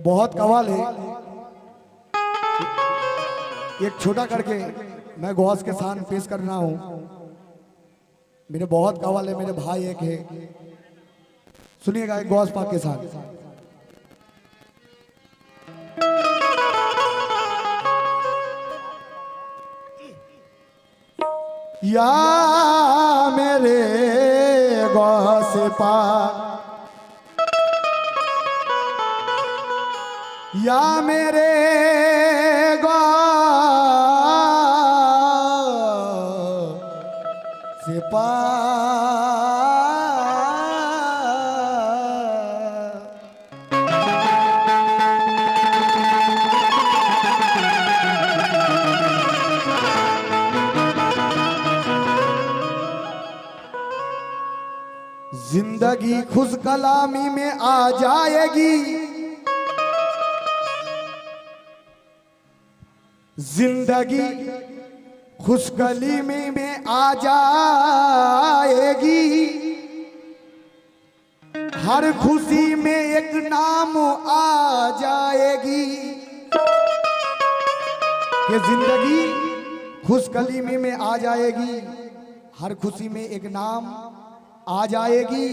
बहुत कमाल है। एक छोटा करके मैं गौस के साथ पेश कर रहा हूँ। मेरे बहुत कवाल है, मेरे भाई एक है, सुनिएगा एक गौस पाक के साथ। या मेरे गौस पाक, या मेरे गौस पाक, जिंदगी खुश कलामी में आ जाएगी, जिंदगी खुशगली में आ जाएगी, हर खुशी में एक नाम आ जाएगी। कि जिंदगी खुशगली में आ जाएगी, हर खुशी में एक नाम आ जाएगी।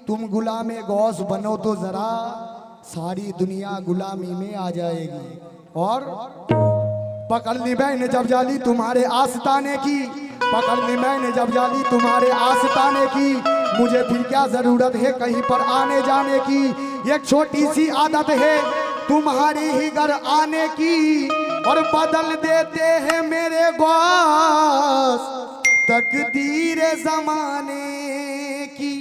तुम गुलामे गौस बनो तो जरा, सारी दुनिया गुलामी में आ जाएगी। और पकड़ ली मैंने जब जाली तुम्हारे आस्ताने की, पकड़ ली मैंने जब जाली तुम्हारे आस्ताने की, मुझे फिर क्या जरूरत है कहीं पर आने जाने की। एक छोटी सी आदत है तुम्हारी ही घर आने की, और बदल देते हैं मेरे गौस तकदीर जमाने की।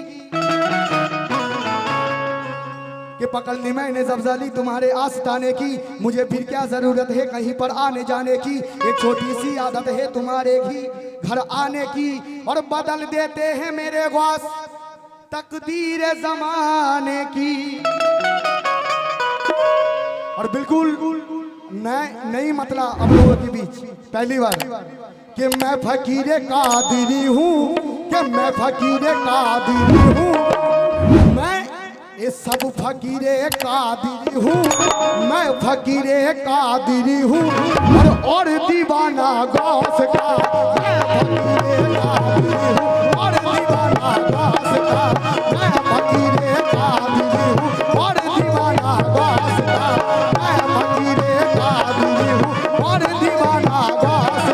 कि पकड़ ली मैंने जबजाली तुम्हारे आस्ताने की, मुझे फिर क्या जरूरत है कहीं पर आने जाने की। एक छोटी सी आदत है तुम्हारे ही घर आने की, और बदल देते हैं मेरे गौस तकदीर जमाने की। और बिल्कुल नई मतलब अब लोगों के बीच पहली बार कि मैं फकीर कादिरी हूँ, कि मैं फकीर कादिरी हूँ, मैं ये सब फकीरे कादिरी हूँ, मैं फकीरे कादिरी हूँ, और दीवाना गौस का मैं फकीरे कादिरी हूँ, और दीवाना गौस का मैं फकीरे कादिरी हूँ, और दीवाना गौस का मैं फकीरे कादिरी हूँ, और दीवाना गौस का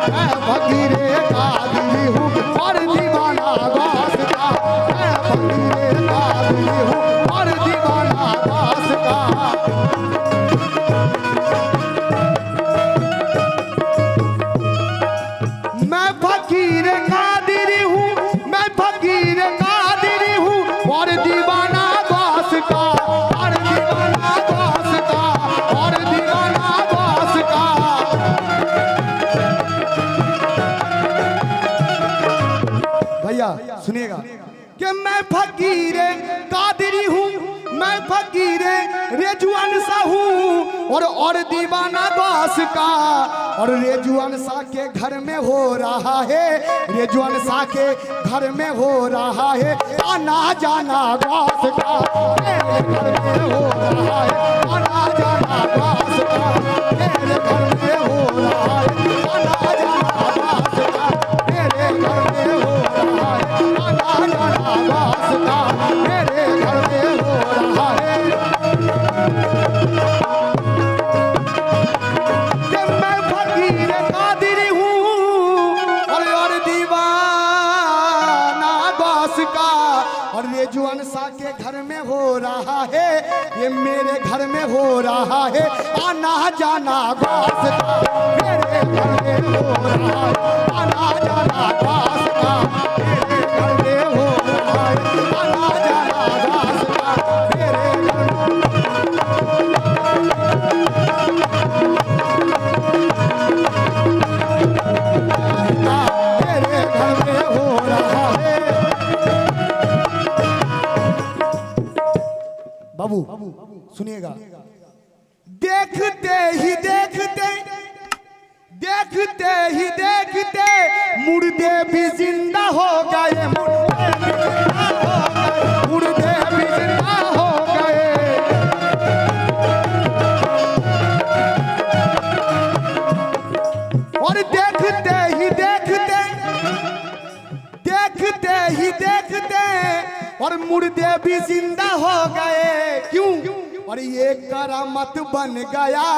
मैं फकीरे कादिरी हूँ, और दीवाना गौस का मैं फकीरे कादिरी हूँ, और दीवाना गौस का। मैं फकीर कादिरी हूँ, मैं फकीर कादिरी हूँ, और दीवाना गौस का, और दीवाना गौस का, और दीवाना गौस का। भैया सुनिएगा कि मैं फकीर कादिरी हूँ, मैं फकीर रेजुआन सा हूँ, और दीवाना गौस का। और रेजुआन सा के घर में हो रहा है, रेजुआन सा के घर में हो रहा है आना जाना गौस का, मेरे घर में हो रहा है आना जाना गौस का, मेरे घर में हो रहा है आना जाना गौस का, मेरे घर में हो रहा है आना जाना गौस का, मेरे घर में हो रहा है। कि मैं फकीर कादिरी हूँ, और दीवाना गौस का। और ये जुआन सा के घर में हो रहा है, ये मेरे घर में हो रहा है आना जाना गौस का, मेरे घर में हो रहा है आना जाना गौस का, मेरे घर में हो रहा है आना जाना गौस का, मेरे घर में। मेरे घर में हो रहा है। बाबू सुनिएगा, देखते ही देखते, देखते ही देखते मुर्दे भी जिंदा हो गए, मुर्दे भी जिंदा हो गए, मुर्दे भी जिंदा हो गए क्यों? और ये करामत बन गया,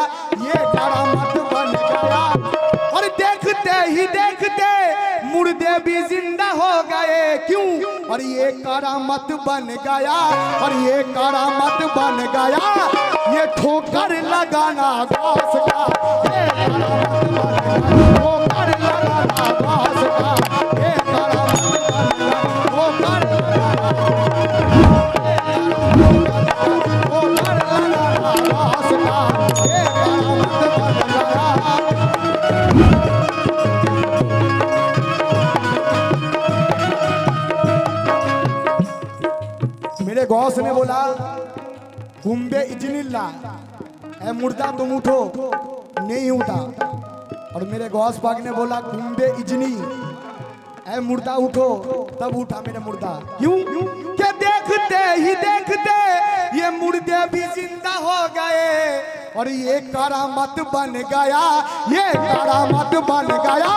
ये करामत बन गया। और देखते ही देखते मुर्दे भी जिंदा हो गए क्यों? और ये करामत बन गया, और ये करामत बन गया। ये ठोकर लगाना घास का, ये करामत बन गया। ठोकर लगाना घास का, ये करामत बन गया। ठोकर लगाना घास का, ये करामत बन गया। मेरे गौस ने बोला कुंबे इजनिल्ला, ऐ मुर्दा तुम उठो, नहीं उठा। और मेरे गौस पाक ने बोला कुंबे इजनी, ऐ मुर्दा उठो, तब उठा मेरा मुर्दा। क्यों? क्या देखते ही देखते ये मुर्दे भी जिंदा हो गए। और ये करामत बन गया, ये करामत बन गया।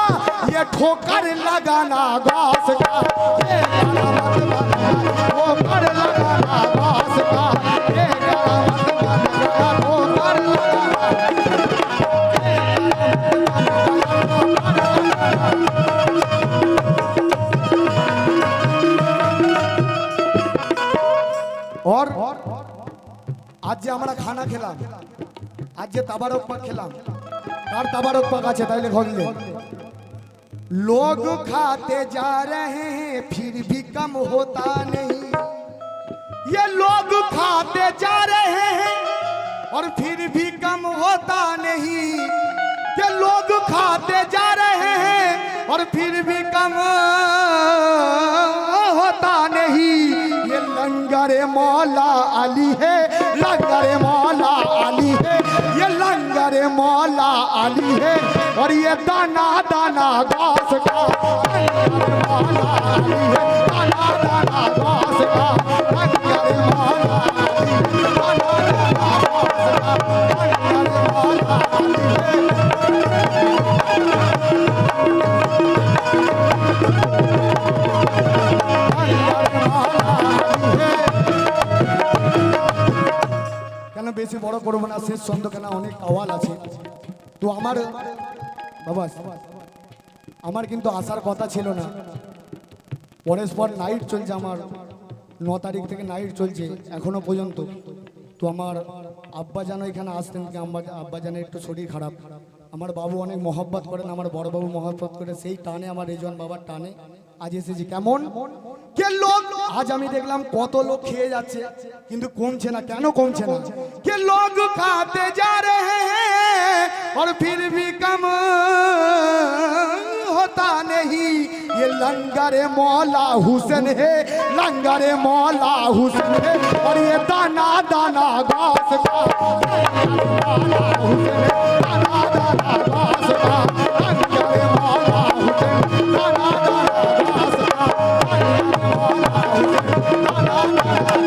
ये ठोकर लगाना घास का, ये करामत बन गया। ठोकर लगाना घास का, ये करामत बन गया। ठोकर लगाना, और आज যে আমরা খানা খেলাম, आज যে তাবারক পাক খেলাম, কার তাবারক পাক আছে তাইলে ঘরলে? लोग खाते जा रहे हैं फिर भी कम होता नहीं। ये लोग खाते जा रहे हैं और फिर भी कम होता नहीं। ये लोग खाते जा रहे हैं और फिर भी कम होता नहीं। ये लंगरे मौला अली है, लंगरे मौला अली है, ये लंगरे मौला अली है। और ये दाना दाना घास का, लंगरे मौला अली है। दाना दाना घास का, लंगरे मौला अली है। दाना दाना घास का, लंगरे मौला अली है। কেন বেশি বড় করবো না, শেষ ছন্দ কেন অনেক আওয়াল আছে। তো আমার বাবা আমার কিন্তু আসার কথা ছিল না। পরের পর নাইট চলছে, আমার 9 তারিখ থেকে নাইট চলছে এখনো পর্যন্ত। তো আমার আব্বা যেন এখানে আসতেন, আব্বা যেন একটু শরীর খারাপ। আমার বাবু অনেক মহব্বত করেন, আমার বড় বাবু মহব্বত করে, সেই টানে আমার রেজন বাবার টানে আজ এসেছি। কেমন কে লোক আজ আমি দেখলাম কত লোক খেয়ে যাচ্ছে কিন্তু কমছে না। কেন কমছে না? কে লোক খাতে যা रहे हैं और फिर भी कम होता नहीं। ये लंगर मौला हुसैन है, लंगर मौला हुसैन है। और ये दाना दाना घास का, मौला हुसैन है। दाना दाना घास का, लंगर मौला हुसैन। दाना दाना घास का, लंगर मौला हुसैन। दाना दाना घास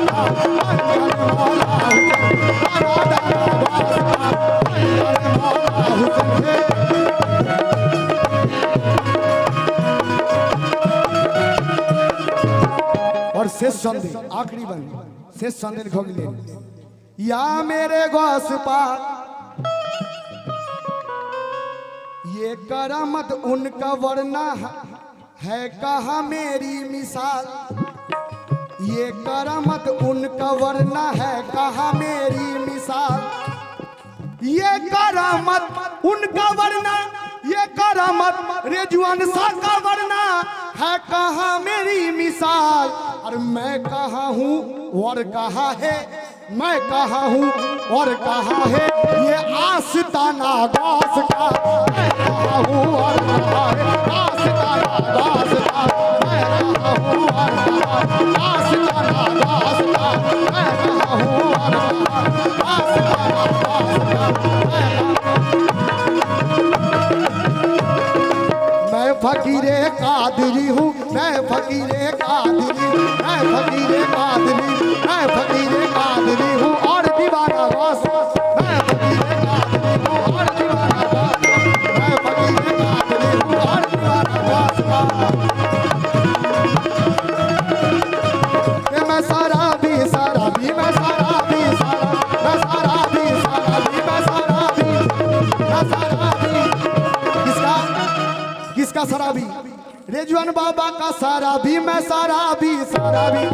का, लंगर मौला हुसैन। दाना दाना घास का, लंगर मौला हुसैन है। और शेष संधि आखिरी बन शेष संधि लिखो के लिए, या मेरे गौस पाक ये करामत उनका वरना है कहाँ मेरी मिसाल। ये करामत उनका वरना है कहाँ मेरी मिसाल। ये करामत उनका वरना, ये करामत रिजवान शाह का वरना है कहाँ मेरी मिसाल। और मैं कहाँ हूँ और कहाँ है, मैं कहाँ हूँ और कहाँ है ये आस्ताना घास का। मैं कहाँ हूँ और कहाँ है आस्ताना घास का। मैं कहाँ हूँ और कहाँ आस्ताना घास का। मैं कहाँ हूँ और कहाँ आस्ताना घास का। मैं फकीरे कादरी हूँ, मैं फकीरे कादरी, मैं फकीरे कादरी, मैं फकीरे कादरी हूँ और दीवाना गौस। मैं फकीरे कादरी हूँ और दीवाना गौस। मैं फकीरे कादरी हूँ और दीवाना गौस। किसका शराबी? रिजवान बाबा का शराबी, मैं शराबी शराबी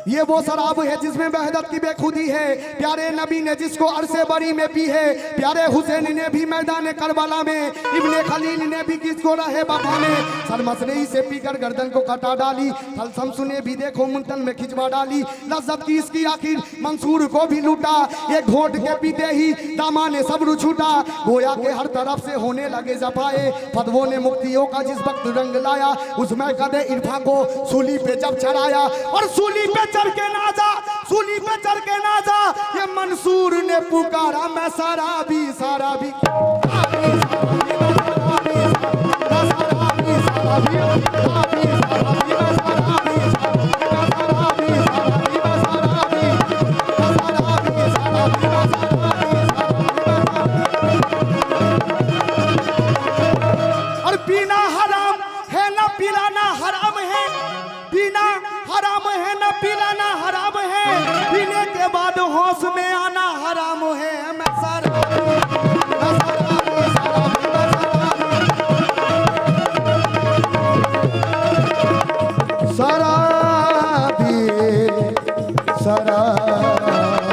ये वो शराब है जिसमें वहदत की बेखुदी है। प्यारे नबी ने जिसको अरसे बरी में पी है, प्यारे हुसैन ने भी मैदान करबला में, इब्ने खलील ने भी किसको रहे बाबा में सरमसरई से पीकर गर्दन को कटा डाली। तलसमसु ने भी देखो मुंतन में खिंचवा डाली। लज्जत की इसकी आखिर मंसूर को भी लूटा, एक घोट के पीते ही दामा ने सब्र छूटा। गोया के हर तरफ से होने लगे जफाए, फतवों ने मुक्तियों का जिस वक्त रंग लाया, उसमें कदे इरफा को सूली पे जब चढ़ाया और सूली पे चढ़ के नाजा, सूली पे चढ़ के नाजा, ये मंसूर ने पुकारा मैं शराबी शराबी और पीना हराम है ना पिलाना हराम है, पीना हराम है ना पिलाना हराम है, पीने के बाद होश में आना हराम है। मैं शराबी शराबी